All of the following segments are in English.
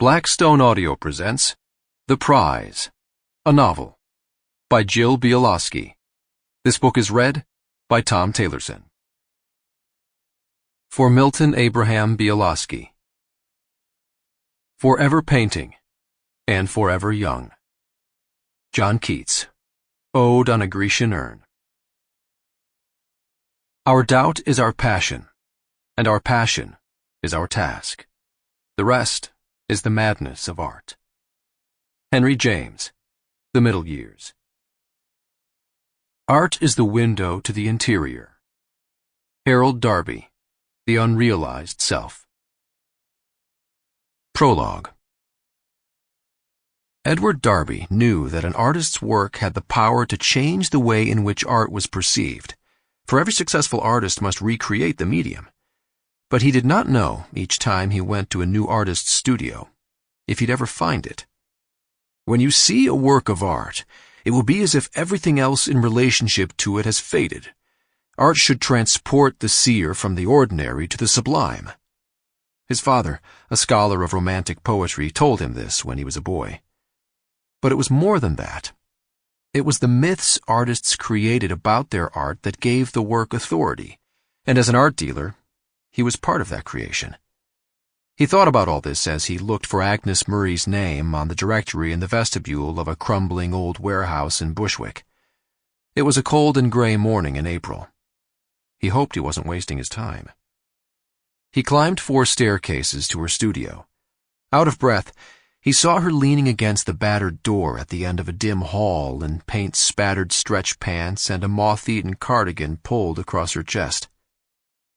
Blackstone Audio presents The Prize, a novel, by Jill Bialosky. This book is read by Tom Taylorson. For Milton Abraham Bialosky. Forever Painting and Forever Young. John Keats. Ode on a Grecian Urn. Our doubt is our passion, and our passion is our task. The rest is the madness of art. Henry James, The Middle Years. Art is the window to the interior. Harold Darby, The Unrealized Self. Prologue. Edward Darby knew that an artist's work had the power to change the way in which art was perceived, for every successful artist must recreate the medium. But he did not know, each time he went to a new artist's studio, if he'd ever find it. When you see a work of art, it will be as if everything else in relationship to it has faded. Art should transport the seer from the ordinary to the sublime. His father, a scholar of romantic poetry, told him this when he was a boy. But it was more than that. It was the myths artists created about their art that gave the work authority, and as an art dealer, he was part of that creation. He thought about all this as he looked for Agnes Murray's name on the directory in the vestibule of a crumbling old warehouse in Bushwick. It was a cold and gray morning in April. He hoped he wasn't wasting his time. He climbed 4 staircases to her studio. Out of breath, he saw her leaning against the battered door at the end of a dim hall in paint-spattered stretch pants and a moth-eaten cardigan pulled across her chest.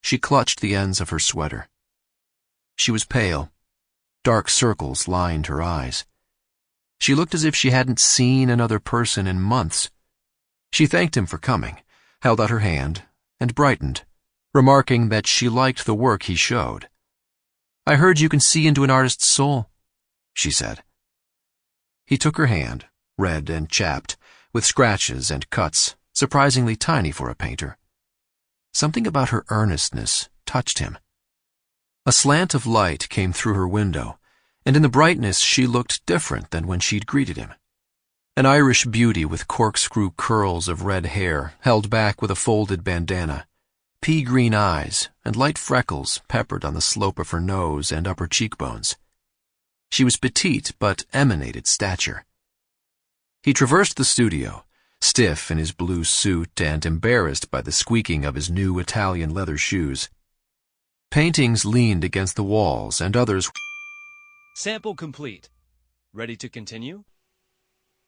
She clutched the ends of her sweater. She was pale. Dark circles lined her eyes. She looked as if she hadn't seen another person in months. She thanked him for coming, held out her hand, and brightened, remarking that she liked the work he showed. "I heard you can see into an artist's soul," she said. He took her hand, red and chapped, with scratches and cuts, surprisingly tiny for a painter. Something about her earnestness touched him. A slant of light came through her window, and in the brightness she looked different than when she'd greeted him. An Irish beauty with corkscrew curls of red hair held back with a folded bandana, pea-green eyes, and light freckles peppered on the slope of her nose and upper cheekbones. She was petite but emanated stature. He traversed the studio, stiff in his blue suit and embarrassed by the squeaking of his new Italian leather shoes. Paintings leaned against the walls and others. Sample complete. Ready to continue?